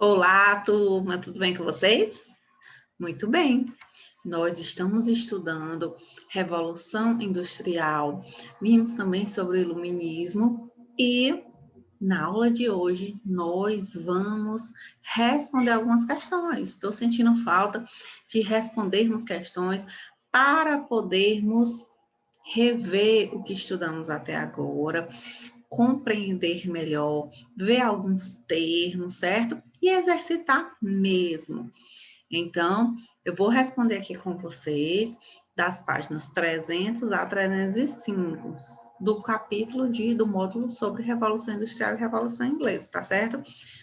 Olá, turma, tudo bem com vocês? Muito bem. Nós estamos estudando Revolução Industrial, vimos também sobre o Iluminismo e na aula de hoje nós vamos responder algumas questões. Estou sentindo falta de respondermos questões para podermos rever o que estudamos até agora, compreender melhor, ver alguns termos, certo? E exercitar mesmo. Então, eu vou responder aqui com vocês das páginas 300 a 305 do capítulo do módulo sobre Revolução Industrial e Revolução Inglesa, tá certo?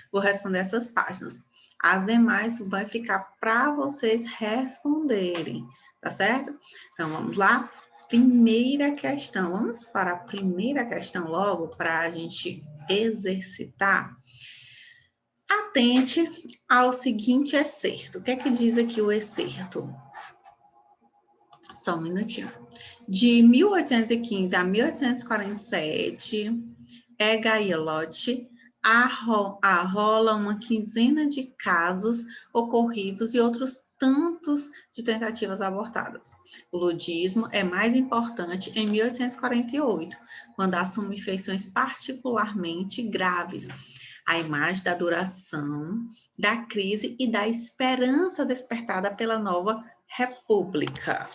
Vou responder essas páginas. As demais vai ficar para vocês responderem, tá certo? Então, vamos lá? Primeira questão. Vamos para a primeira questão logo para a gente exercitar. Atente ao seguinte excerto. O que é que diz aqui o excerto? Só um minutinho. De 1815 a 1847, Gaiolotti arrola uma quinzena de casos ocorridos e outros tantos de tentativas abortadas. O ludismo é mais importante em 1848, quando assume feições particularmente graves. A imagem da duração, da crise e da esperança despertada pela nova república.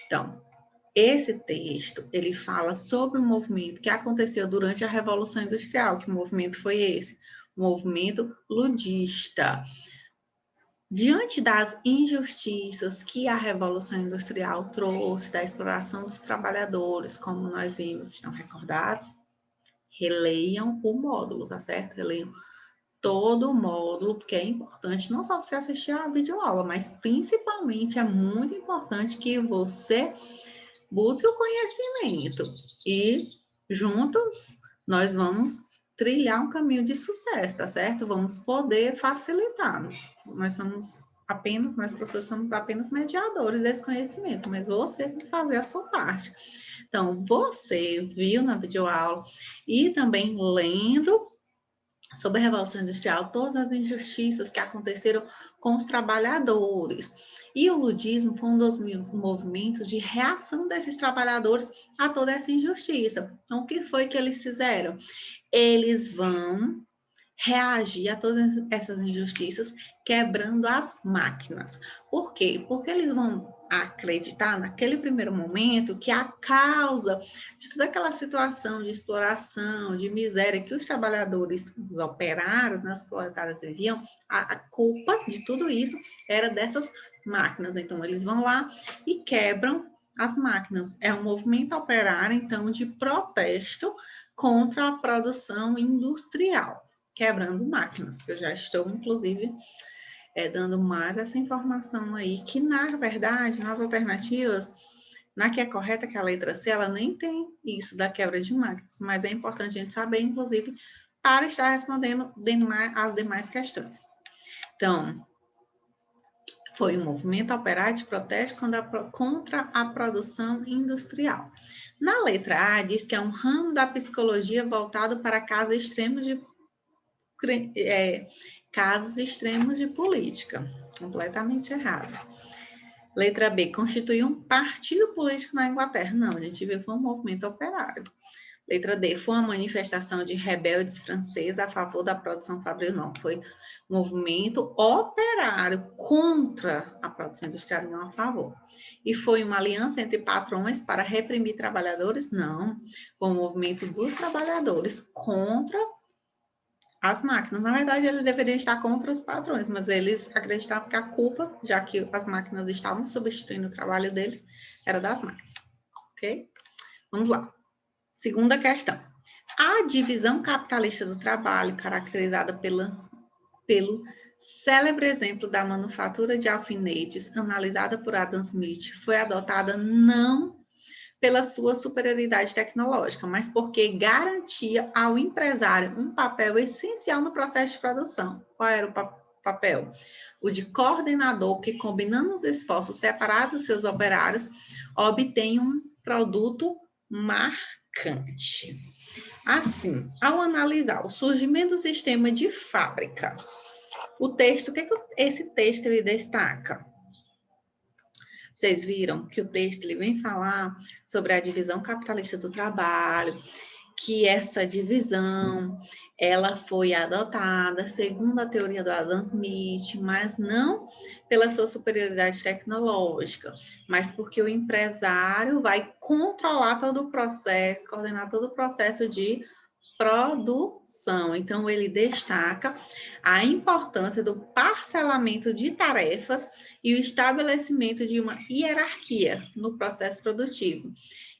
Então, esse texto, ele fala sobre um movimento que aconteceu durante a Revolução Industrial. Que movimento foi esse? O movimento ludista. Diante das injustiças que a Revolução Industrial trouxe, da exploração dos trabalhadores, como nós vimos, estão recordados? Releiam o módulo, tá certo? Releiam todo o módulo, porque é importante não só você assistir a videoaula, mas principalmente é muito importante que você busque o conhecimento e juntos nós vamos trilhar um caminho de sucesso, tá certo? Vamos poder facilitar. Nós professores somos apenas mediadores desse conhecimento, mas você tem que fazer a sua parte. Então, você viu na videoaula e também lendo sobre a Revolução Industrial, todas as injustiças que aconteceram com os trabalhadores. E o ludismo foi um dos movimentos de reação desses trabalhadores a toda essa injustiça. Então, o que foi que eles fizeram? Eles vão reagir a todas essas injustiças quebrando as máquinas. Por quê? Porque eles vão acreditar naquele primeiro momento que a causa de toda aquela situação de exploração, de miséria que os trabalhadores, os operários, né, os proletários viviam, a culpa de tudo isso era dessas máquinas. Então, eles vão lá e quebram as máquinas. É um movimento operário, então, de protesto contra a produção industrial, quebrando máquinas. Eu já estou, inclusive, dando mais essa informação aí, que, na verdade, nas alternativas, na que é correta, que é a letra C, ela nem tem isso da quebra de máquinas, mas é importante a gente saber, inclusive, para estar respondendo as demais questões. Então, foi um movimento operário de protesto contra a produção industrial. Na letra A, diz que é um ramo da psicologia voltado para casos extremos de política. Completamente errado. Letra B, constitui um partido político na Inglaterra. Não, a gente viu que foi um movimento operário. Letra D, foi uma manifestação de rebeldes franceses a favor da produção fabril. Não, foi um movimento operário contra a produção industrial, não a favor. E foi uma aliança entre patrões para reprimir trabalhadores? Não, foi um movimento dos trabalhadores contra as máquinas. Na verdade, eles deveriam estar contra os patrões, mas eles acreditavam que a culpa, já que as máquinas estavam substituindo o trabalho deles, era das máquinas. Ok? Vamos lá. Segunda questão. A divisão capitalista do trabalho, caracterizada pelo célebre exemplo da manufatura de alfinetes, analisada por Adam Smith, foi adotada não pela sua superioridade tecnológica, mas porque garantia ao empresário um papel essencial no processo de produção. Qual era o papel? O de coordenador que, combinando os esforços separados dos seus operários, obtém um produto marcante. Assim, ao analisar o surgimento do sistema de fábrica O texto, o que esse texto ele destaca? Vocês viram que o texto ele vem falar sobre a divisão capitalista do trabalho, que essa divisão ela foi adotada segundo a teoria do Adam Smith, mas não pela sua superioridade tecnológica, mas porque o empresário vai controlar todo o processo, coordenar todo o processo de produção. Então, ele destaca a importância do parcelamento de tarefas e o estabelecimento de uma hierarquia no processo produtivo,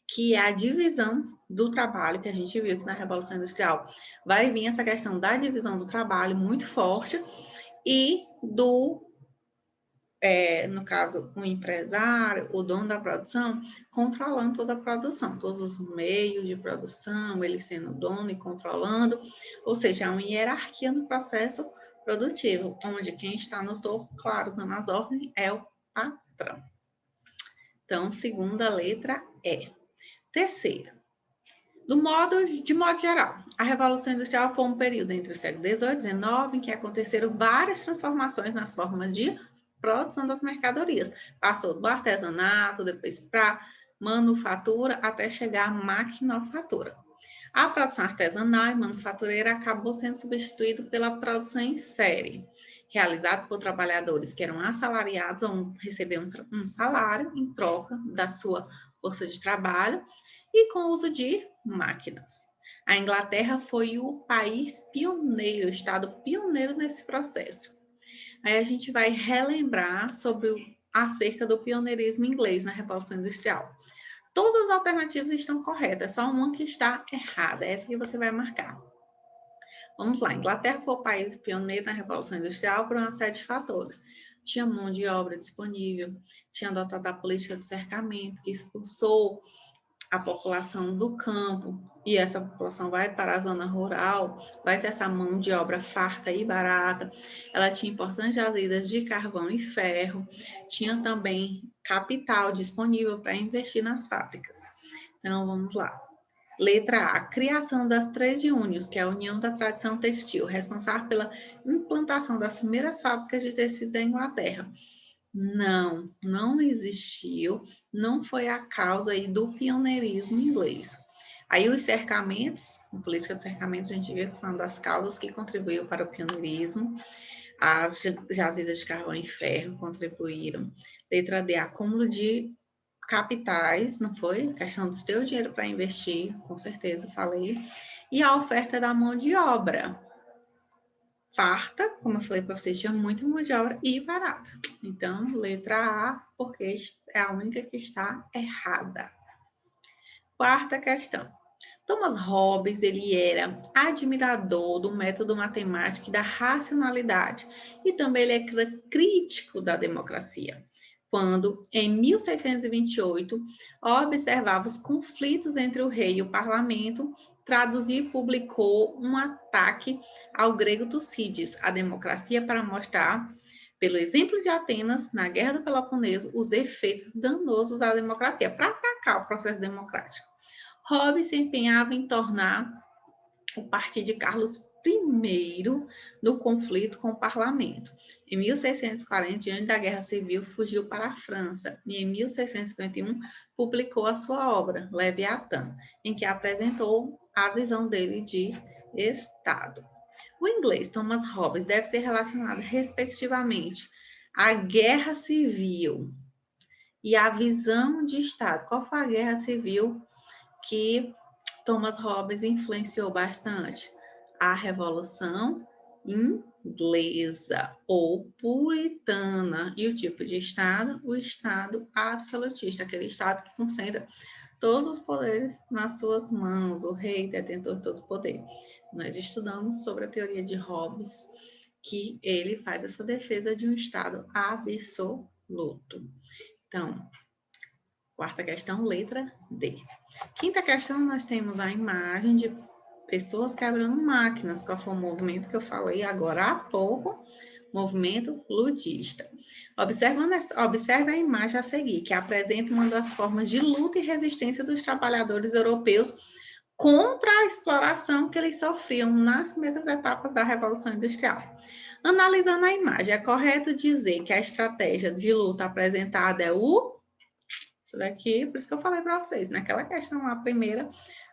que é a divisão do trabalho, que a gente viu que na Revolução Industrial vai vir essa questão da divisão do trabalho muito forte e no caso, o empresário, o dono da produção, controlando toda a produção, todos os meios de produção, ele sendo dono e controlando, ou seja, há uma hierarquia no processo produtivo, onde quem está no topo, claro, dando as ordens, é o patrão. Então, segunda letra é. Terceira, de modo geral, a Revolução Industrial foi um período entre o século XVIII e XIX em que aconteceram várias transformações nas formas de produção das mercadorias. Passou do artesanato, depois para manufatura, até chegar à maquinofatura. A produção artesanal e manufatureira acabou sendo substituída pela produção em série, realizada por trabalhadores que eram assalariados ou recebiam um salário em troca da sua força de trabalho e com o uso de máquinas. A Inglaterra foi o país pioneiro, o estado pioneiro nesse processo. Aí a gente vai relembrar acerca do pioneirismo inglês na Revolução Industrial. Todas as alternativas estão corretas, só uma que está errada, essa que você vai marcar. Vamos lá, a Inglaterra foi o país pioneiro na Revolução Industrial por uma série de fatores. Tinha mão de obra disponível, tinha adotado a política de cercamento, que expulsou a população do campo, e essa população vai para a zona rural, vai ser essa mão de obra farta e barata. Ela tinha importantes jazidas de carvão e ferro, tinha também capital disponível para investir nas fábricas. Então, vamos lá. Letra A, criação das trade unions, que é a União da Tradição Textil, responsável pela implantação das primeiras fábricas de tecido da Inglaterra. Não existiu, não foi a causa aí do pioneirismo inglês. Aí os cercamentos, a política de cercamento, a gente vê que foi uma das causas que contribuiu para o pioneirismo. As jazidas de carvão e ferro contribuíram. Letra D, acúmulo de capitais, não foi? Questão do teu dinheiro para investir, com certeza, falei. E a oferta da mão de obra. Farta, como eu falei para vocês, tinha muita mão de obra e barata. Então, letra A, porque é a única que está errada. Quarta questão. Thomas Hobbes, ele era admirador do método matemático e da racionalidade, e também ele é crítico da democracia. Quando, em 1628, observava os conflitos entre o rei e o parlamento, traduziu e publicou um ataque ao grego Tucídides, a democracia, para mostrar, pelo exemplo de Atenas, na Guerra do Peloponeso, os efeitos danosos da democracia, para atacar o processo democrático. Hobbes se empenhava em tornar o partido de Carlos I no conflito com o parlamento. Em 1640, diante da Guerra Civil, fugiu para a França e em 1651 publicou a sua obra, Leviatã, em que apresentou a visão dele de Estado. O inglês Thomas Hobbes deve ser relacionado, respectivamente, à Guerra Civil e à visão de Estado. Qual foi a Guerra Civil que Thomas Hobbes influenciou bastante? A Revolução Inglesa ou puritana. E o tipo de Estado? O Estado absolutista, aquele Estado que concentra todos os poderes nas suas mãos, o rei detentor de todo o poder. Nós estudamos sobre a teoria de Hobbes, que ele faz essa defesa de um Estado absoluto. Então, quarta questão, letra D. Quinta questão, nós temos a imagem de pessoas quebrando máquinas, qual foi o movimento que eu falei agora há pouco, movimento ludista. Observe a imagem a seguir, que apresenta uma das formas de luta e resistência dos trabalhadores europeus contra a exploração que eles sofriam nas primeiras etapas da Revolução Industrial. Analisando a imagem, é correto dizer que a estratégia de luta apresentada é isso daqui, por isso que eu falei para vocês, naquela questão lá, primeira,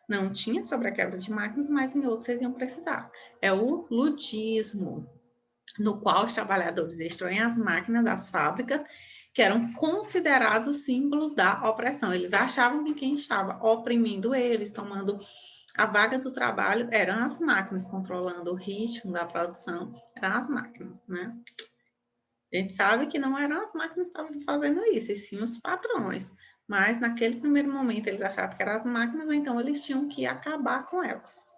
não tinha sobre a quebra de máquinas, mas em outros vocês iam precisar. É o ludismo, no qual os trabalhadores destroem as máquinas das fábricas, que eram considerados símbolos da opressão. Eles achavam que quem estava oprimindo eles, tomando a vaga do trabalho, eram as máquinas, controlando o ritmo da produção, eram as máquinas, né? A gente sabe que não eram as máquinas que estavam fazendo isso, e sim os patrões. Mas naquele primeiro momento eles achavam que eram as máquinas, então eles tinham que acabar com elas.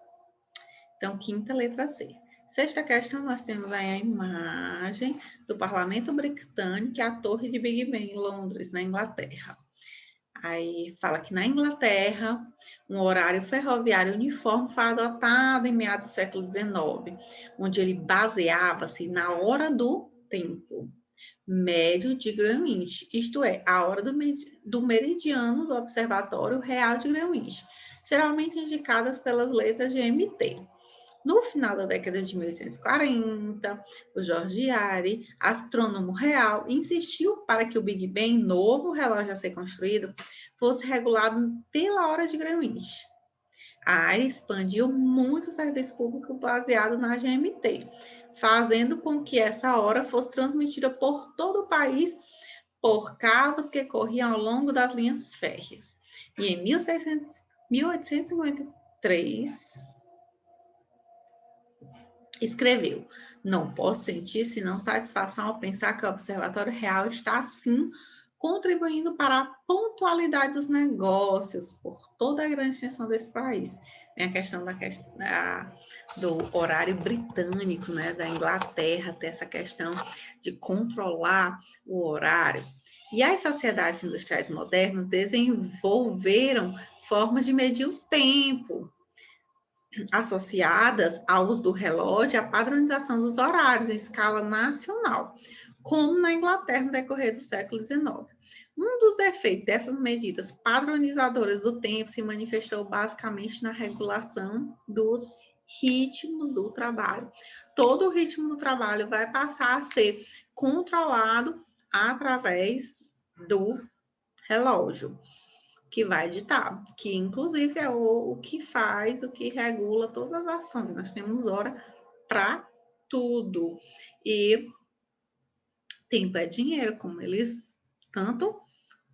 Então, quinta letra C. Sexta questão, nós temos aí a imagem do Parlamento Britânico, que é a Torre de Big Ben, em Londres, na Inglaterra. Aí fala que na Inglaterra, um horário ferroviário uniforme foi adotado em meados do século XIX, onde ele baseava-se na hora do tempo médio de Greenwich, isto é, a hora do meridiano do Observatório Real de Greenwich, geralmente indicadas pelas letras de MT. No final da década de 1840, o George Airy, astrônomo real, insistiu para que o Big Ben, novo relógio a ser construído, fosse regulado pela hora de Greenwich. Airy expandiu muito o serviço público baseado na GMT, fazendo com que essa hora fosse transmitida por todo o país por cabos que corriam ao longo das linhas férreas. E em 1853, escreveu: não posso sentir senão satisfação ao pensar que o Observatório Real está, assim, contribuindo para a pontualidade dos negócios por toda a grande extensão desse país. Tem a questão do horário britânico, né, da Inglaterra, ter essa questão de controlar o horário. E as sociedades industriais modernas desenvolveram formas de medir o tempo, associadas ao uso do relógio e à padronização dos horários em escala nacional, como na Inglaterra no decorrer do século XIX. Um dos efeitos dessas medidas padronizadoras do tempo se manifestou basicamente na regulação dos ritmos do trabalho. Todo o ritmo do trabalho vai passar a ser controlado através do relógio, que vai ditar, que inclusive é o que faz, o que regula todas as ações. Nós temos hora para tudo. E tempo é dinheiro, como eles tanto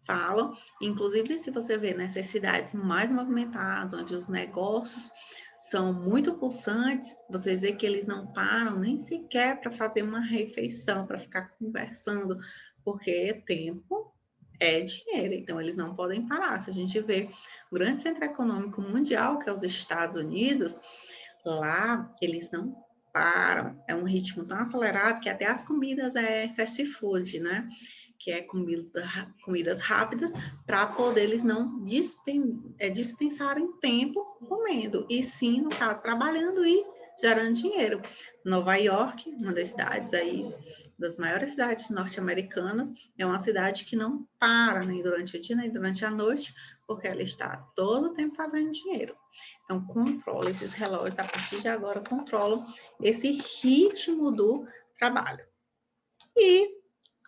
falam. Inclusive, se você vê necessidades mais movimentadas, onde os negócios são muito pulsantes, você vê que eles não param nem sequer para fazer uma refeição, para ficar conversando, porque tempo é dinheiro, então eles não podem parar. Se a gente vê o grande centro econômico mundial, que é os Estados Unidos, lá eles não param. É um ritmo tão acelerado que até as comidas é fast food, né? Que é comidas rápidas, para poder eles não dispensarem tempo comendo, e sim, no caso, trabalhando e gerando dinheiro. Nova York, uma das cidades aí, das maiores cidades norte-americanas, é uma cidade que não para nem durante o dia, nem durante a noite, porque ela está todo o tempo fazendo dinheiro. Então, controla esses relógios, a partir de agora, controlam esse ritmo do trabalho. E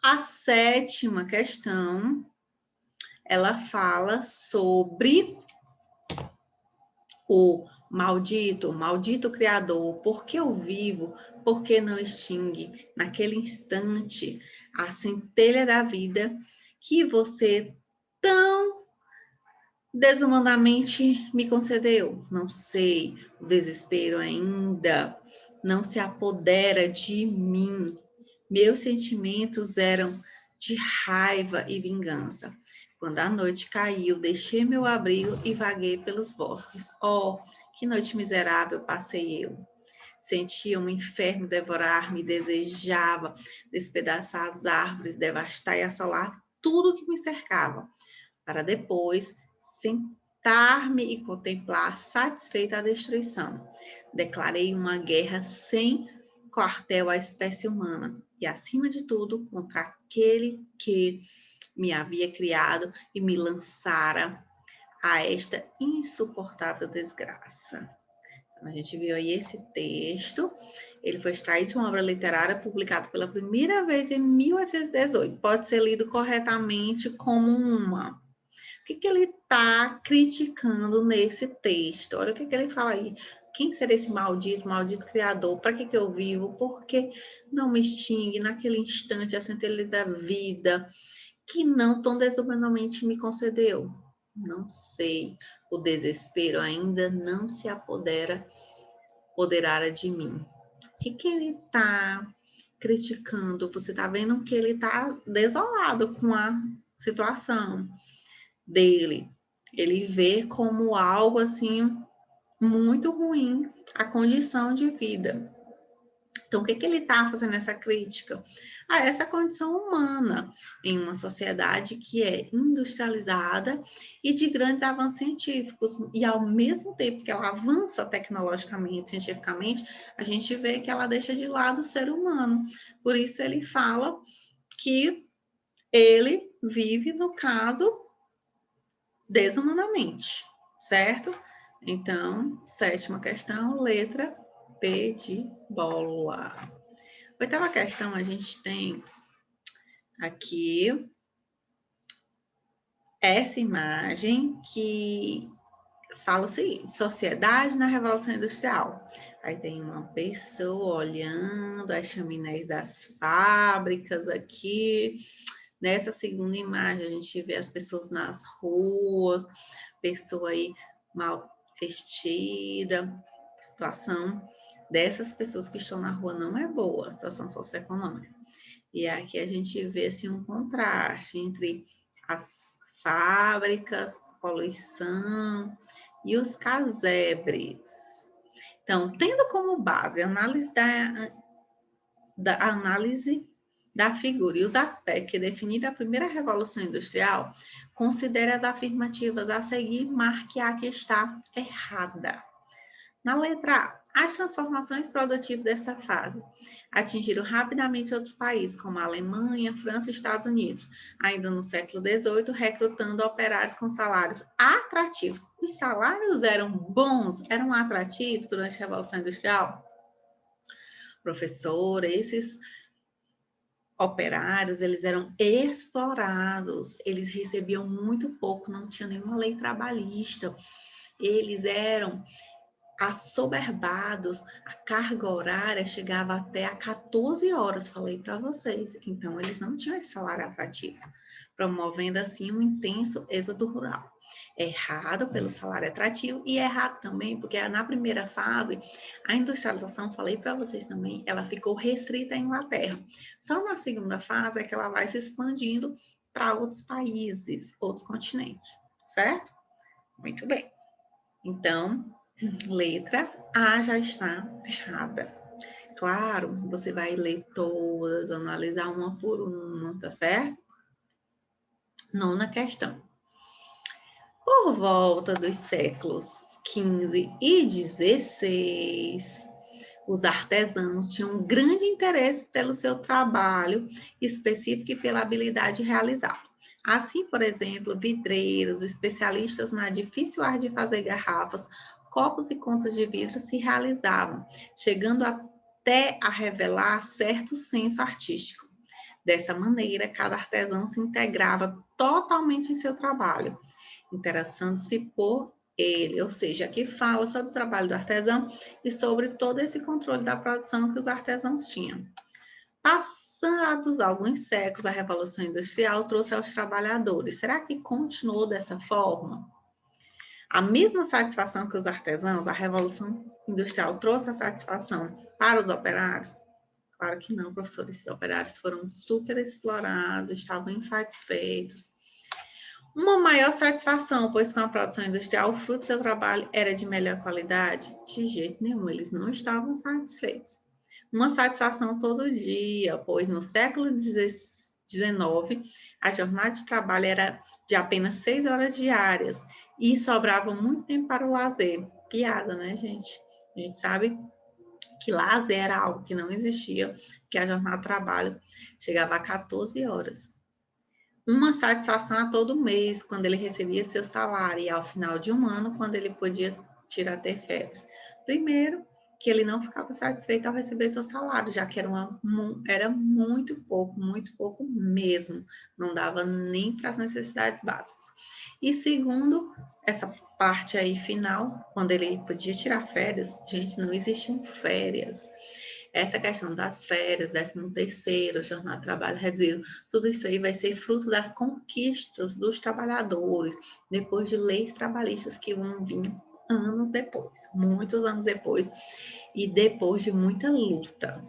a sétima questão, ela fala sobre o maldito Criador, por que eu vivo, por que não extingue naquele instante a centelha da vida que você tão desumanamente me concedeu? Não sei, o desespero ainda não se apodera de mim. Meus sentimentos eram de raiva e vingança. Quando a noite caiu, deixei meu abrigo e vaguei pelos bosques. Oh, que noite miserável passei eu. Sentia um inferno devorar-me, desejava despedaçar as árvores, devastar e assolar tudo que me cercava, para depois sentar-me e contemplar satisfeita a destruição. Declarei uma guerra sem quartel à espécie humana e, acima de tudo, contra aquele que me havia criado e me lançara a esta insuportável desgraça. Então, a gente viu aí esse texto, ele foi extraído de uma obra literária publicada pela primeira vez em 1818. Pode ser lido corretamente como uma. O que ele está criticando nesse texto? Olha o que ele fala aí. Quem será esse maldito criador? Para que eu vivo? Por que não me extingue naquele instante a centelha da vida que não tão desumanamente me concedeu? Não sei. O desespero ainda não se apoderara de mim. O que ele está criticando? Você está vendo que ele está desolado com a situação dele. Ele vê como algo assim muito ruim a condição de vida. Então, o que ele está fazendo essa crítica? A essa condição humana em uma sociedade que é industrializada e de grandes avanços científicos. E, ao mesmo tempo que ela avança tecnologicamente, cientificamente, a gente vê que ela deixa de lado o ser humano. Por isso, ele fala que ele vive, no caso, desumanamente, certo? Então, sétima questão, letra P de bola. Oitava questão, a gente tem aqui essa imagem que fala o seguinte: sociedade na Revolução Industrial. Aí tem uma pessoa olhando as chaminés das fábricas aqui. Nessa segunda imagem, a gente vê as pessoas nas ruas, pessoa aí mal vestida. A situação dessas pessoas que estão na rua não é boa, a situação socioeconômica. E aqui a gente vê assim, um contraste entre as fábricas, a poluição e os casebres. Então, tendo como base a análise da figura e os aspectos que definiram a primeira Revolução Industrial, considere as afirmativas a seguir e marque a que está errada. Na letra A, as transformações produtivas dessa fase atingiram rapidamente outros países, como a Alemanha, França e Estados Unidos, ainda no século XVIII, recrutando operários com salários atrativos. Os salários eram bons, eram atrativos durante a Revolução Industrial? Professor, esses operários, eles eram explorados, eles recebiam muito pouco, não tinha nenhuma lei trabalhista, eles eram assoberbados, a carga horária chegava até a 14 horas, falei para vocês, então eles não tinham esse salário atrativo, promovendo assim um intenso êxodo rural. Errado pelo salário atrativo e errado também porque na primeira fase, a industrialização, falei para vocês também, ela ficou restrita à Inglaterra. Só na segunda fase é que ela vai se expandindo para outros países, outros continentes, certo? Muito bem. Então, letra A já está errada. Claro, você vai ler todas, analisar uma por uma, tá certo? Nona questão. Por volta dos séculos XV e XVI, os artesãos tinham um grande interesse pelo seu trabalho específico e pela habilidade de realizá-lo. Assim, por exemplo, vidreiros, especialistas na difícil arte de fazer garrafas, copos e contas de vidro se realizavam, chegando até a revelar certo senso artístico. Dessa maneira, cada artesão se integrava totalmente em seu trabalho, interessando-se por ele, ou seja, aqui fala sobre o trabalho do artesão e sobre todo esse controle da produção que os artesãos tinham. Passados alguns séculos, a Revolução Industrial trouxe aos trabalhadores. Será que continuou dessa forma? A mesma satisfação que os artesãos, a Revolução Industrial trouxe a satisfação para os operários? Claro que não, professores. Os operários foram super explorados, estavam insatisfeitos. Uma maior satisfação, pois com a produção industrial, o fruto do seu trabalho era de melhor qualidade? De jeito nenhum, eles não estavam satisfeitos. Uma satisfação todo dia, pois no século XIX, a jornada de trabalho era de apenas 6 horas diárias e sobrava muito tempo para o lazer. Piada, né, gente? A gente sabe que lazer era algo que não existia, que a jornada de trabalho chegava a 14 horas. uma satisfação a todo mês, quando ele recebia seu salário, e ao final de um ano, quando ele podia tirar ter férias. Primeiro, que ele não ficava satisfeito ao receber seu salário, já que era muito pouco mesmo, não dava nem para as necessidades básicas. E segundo, essa parte aí final, quando ele podia tirar férias, gente, não existiam férias. Essa questão das férias, 13º, jornada de trabalho reduzido, tudo isso aí vai ser fruto das conquistas dos trabalhadores, depois de leis trabalhistas que vão vir anos depois, muitos anos depois, e depois de muita luta.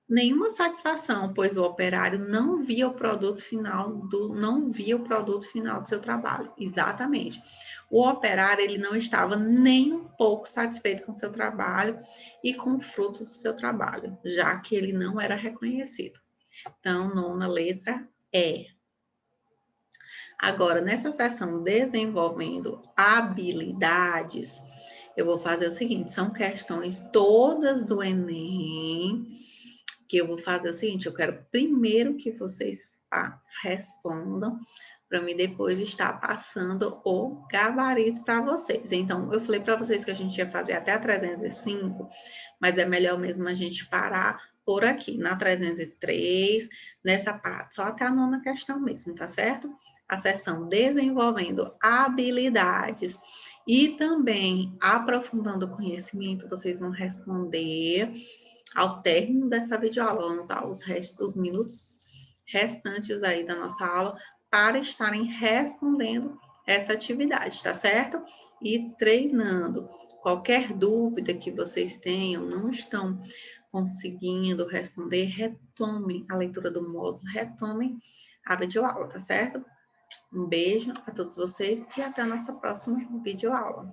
Nenhuma satisfação, pois o operário não via o produto final do seu trabalho. Exatamente. O operário ele não estava nem um pouco satisfeito com o seu trabalho e com o fruto do seu trabalho, já que ele não era reconhecido. Então, nona letra E. Agora, nessa seção desenvolvendo habilidades, eu vou fazer o seguinte, são questões todas do Enem, que eu vou fazer o seguinte, eu quero primeiro que vocês respondam, para mim depois estar passando o gabarito para vocês. Então, eu falei para vocês que a gente ia fazer até a 305, mas é melhor mesmo a gente parar por aqui, na 303, nessa parte, só até a nona questão mesmo, tá certo? A seção desenvolvendo habilidades e também aprofundando o conhecimento, vocês vão responder ao término dessa videoaula. Vamos usar os minutos restantes aí da nossa aula para estarem respondendo essa atividade, tá certo? E treinando. Qualquer dúvida que vocês tenham, não estão conseguindo responder, retomem a leitura do módulo, retomem a videoaula, tá certo? Um beijo a todos vocês e até a nossa próxima videoaula.